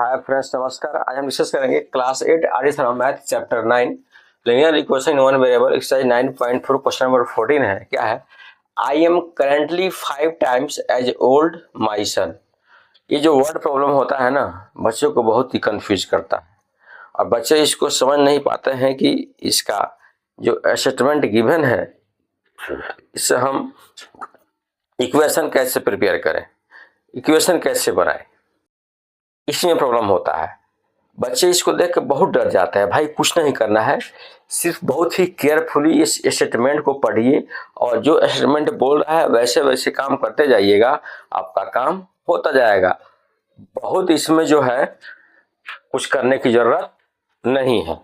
Hi friends, नमस्कार। आज हम डिस्कस करेंगे क्लास 8 आर्य math chapter 9 linear equation in one variable exercise 9.4 question number 14 है। क्या है? I am currently 5 times as old my son. ये जो वर्ड प्रॉब्लम होता है ना, बच्चों को बहुत ही कंफ्यूज करता है और बच्चे इसको समझ नहीं पाते हैं कि इसका जो स्टेटमेंट गिवन है इससे हम इक्वेशन कैसे प्रिपेयर करें, इक्वेशन कैसे बनाएं, इसमें प्रॉब्लम होता है। बच्चे इसको देख के बहुत डर जाते हैं। भाई कुछ नहीं करना है, सिर्फ बहुत ही केयरफुली इस स्टेटमेंट को पढ़िए और जो स्टेटमेंट बोल रहा है वैसे वैसे काम करते जाइएगा, आपका काम होता जाएगा। बहुत इसमें जो है कुछ करने की जरूरत नहीं है।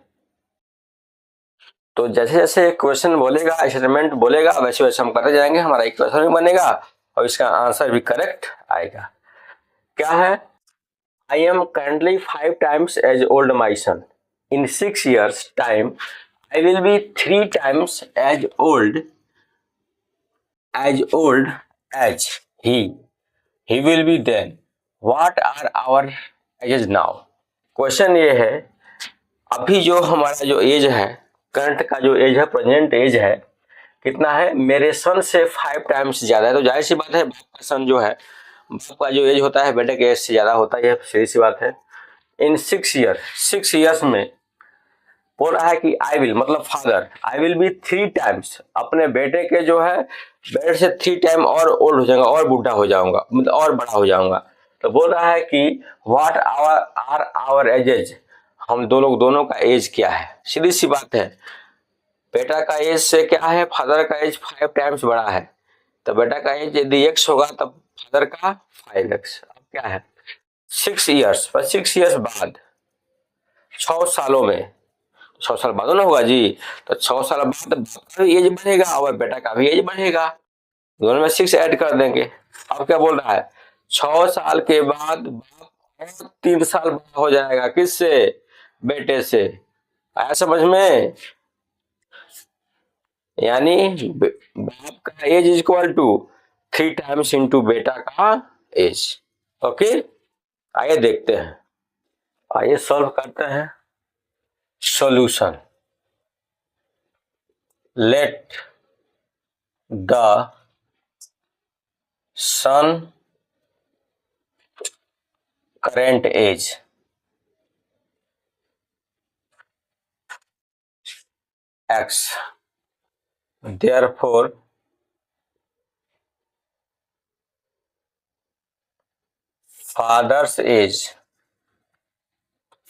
तो जैसे जैसे क्वेश्चन बोलेगा, स्टेटमेंट बोलेगा, वैसे वैसे हम करते जाएंगे, हमारा इक्वेशन भी बनेगा और इसका आंसर भी करेक्ट आएगा। क्या है? I am currently 5 times as old my son. In 6 years time, I will be 3 times as old as he. He will be then. What are our ages now? Question ये है, अभी जो हमारा जो एज है, करंट का जो as है, प्रेजेंट एज है, कितना है? मेरे सन से 5 टाइम्स ज्यादा है। तो जाहिर सी बात है, बाप का सन जो है, बाप का जो एज होता है बेटे के एज से ज्यादा होता है, यह सीधी सी बात है। इन 6 ईयर्स में बोल रहा है कि आई विल, मतलब father, I will B 3 times, अपने बेटे के जो है बेटे से 3 टाइम और ओल्ड हो जाऊंगा, और बूढ़ा हो जाऊंगा, मतलब और बड़ा हो जाऊंगा। तो बोल रहा है कि व्हाट आर आवर एजेज, हम दोनों का एज क्या है। सीधी सी बात है, बेटा का एज से क्या है, फादर का एज 5 टाइम्स बड़ा है। तो बेटा का एज यदि x होगा तब फादर का 5x। अब क्या है? 6 ईयर्स, पर 6 ईयर्स बाद 6 सालों में, 6 साल बाद ना होगा जी, तो 6 साल बाद बाप का भी एज बढ़ेगा और बेटा का भी एज बढ़ेगा, दोनों में 6 ऐड कर देंगे। अब क्या बोल रहा है? 6 साल के बाद बाप और 3 साल बड़ा हो जाएगा। किससे? बेटे से। आया समझ में? यानी बाप का age is equal to 3 times into बेटा का एज। ओके, आइए देखते हैं, आइए सॉल्व करते हैं। Solution, let the son current age x, therefore father's age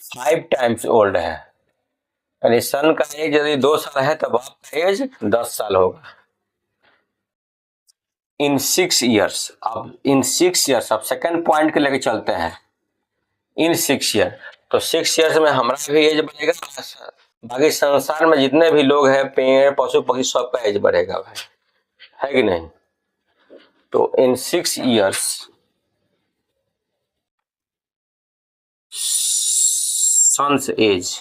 5 times old है, यानी सन का एज यदि 2 साल है तो बाप का एज 10 साल होगा। इन 6 ईयर्स, अब इन 6 ईयर्स, अब सेकंड पॉइंट के लेके चलते हैं। इन 6 ईयर, तो 6 ईयर्स में हमारा भी एज बढ़ेगा, बाकी संसार में जितने भी लोग हैं, पेड़ पशु पक्षी, सबका एज बढ़ेगा भाई, है कि नहीं? तो इन 6 ईयर्स सन्स एज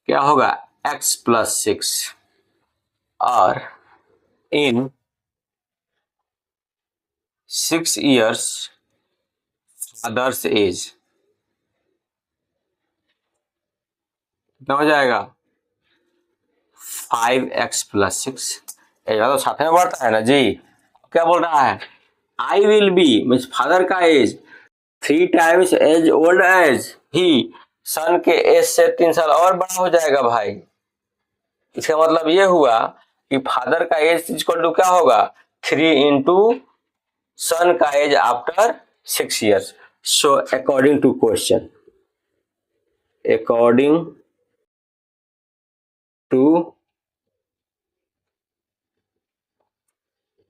क्या होगा? x प्लस 6, और इन 6 ईयर्स फादर्स एज कितना हो जाएगा? 5x plus 6। तो साथ में बढ़ता है ना जी। क्या बोल रहा है? I will be means father का age 3 times as old as he, son के एज से 3 साल और बड़ा हो जाएगा भाई। इसका मतलब ये हुआ कि फादर का एज इक्वल टू क्या होगा? 3 इंटू सन का age after 6 years. So according to question, according to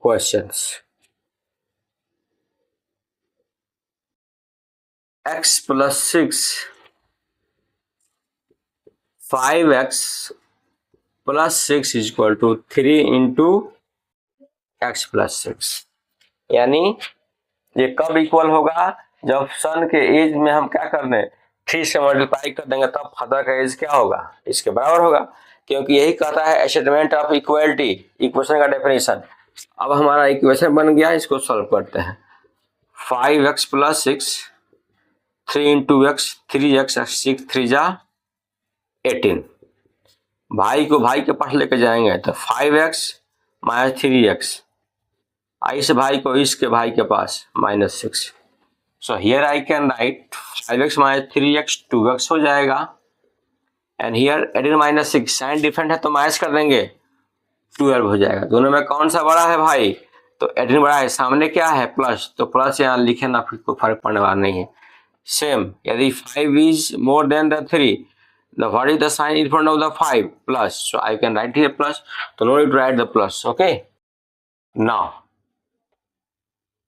questions, x plus 6, 5x plus 6 is equal to 3 into x plus 6। यानी ये कब इक्वल होगा? जब सन के एज में हम क्या कर दें, 3 से मल्टीप्लाई कर देंगे, तब फादर का एज क्या होगा? इसके बराबर होगा, क्योंकि यही कहता है स्टेटमेंट ऑफ इक्वलिटी, इक्वेशन का डेफिनेशन। अब हमारा इक्वेशन बन गया, इसको सॉल्व करते हैं। 5x plus 6 3 into x 3x 6 3 जा 18। भाई को भाई के पास लेके जाएंगे तो 5x माइनस 3x, इस भाई को इसके भाई के पास -6। So here I can write 5x minus 3x 2x हो जाएगा, and here 18 minus 6 sign different है तो माइनस कर देंगे 12 हो जाएगा। दोनों में कौन सा बड़ा है भाई, तो 18 बड़ा है, सामने क्या है प्लस, तो प्लस यहाँ लिखे ना, फिर कोई फर्क पड़ने वाला नहीं है। सेम यदि 5 is more than the 3, the what is the sign in front of the 5? Plus. So I can write here plus, so no need to write the plus. Okay, now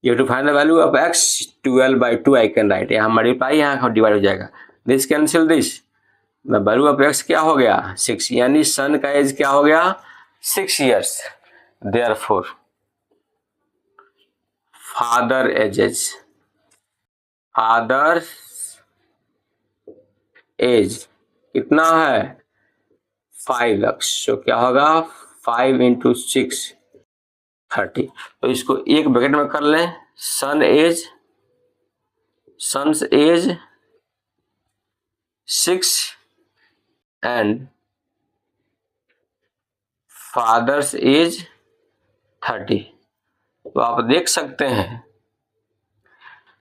you have to find the value of x, 12 by 2 I can write, यहाँ multiply यहाँ divide हो जाएगा, this cancel this, the value of x क्या हो गया 6, यानी सन का as क्या हो गया 6 years। Therefore father एज कितना है 5x, तो क्या होगा 5 इंटू 6 30। तो इसको एक ब्रैकेट में कर लें, son's age 6 and father's age 30। तो आप देख सकते हैं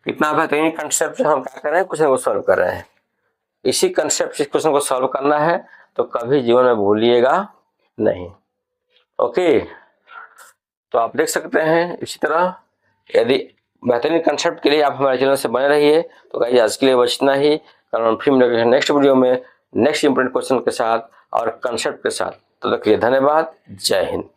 कितना बेहतरीन कंसेप्ट हम क्या कर रहे हैं, क्वेश्चन को सॉल्व कर रहे हैं। इसी कंसेप्ट से क्वेश्चन को सॉल्व करना है तो कभी जीवन में भूलिएगा नहीं। ओके, तो आप देख सकते हैं इसी तरह यदि बेहतरीन कंसेप्ट के लिए आप हमारे चैनल से बने रहिए। तो गाइस आज के लिए बस इतना ही, कारण फिर मिलेंगे नेक्स्ट वीडियो में नेक्स्ट इंपॉर्टेंट क्वेश्चन के साथ और कंसेप्ट के साथ। तो तक के लिए धन्यवाद, जय हिंद।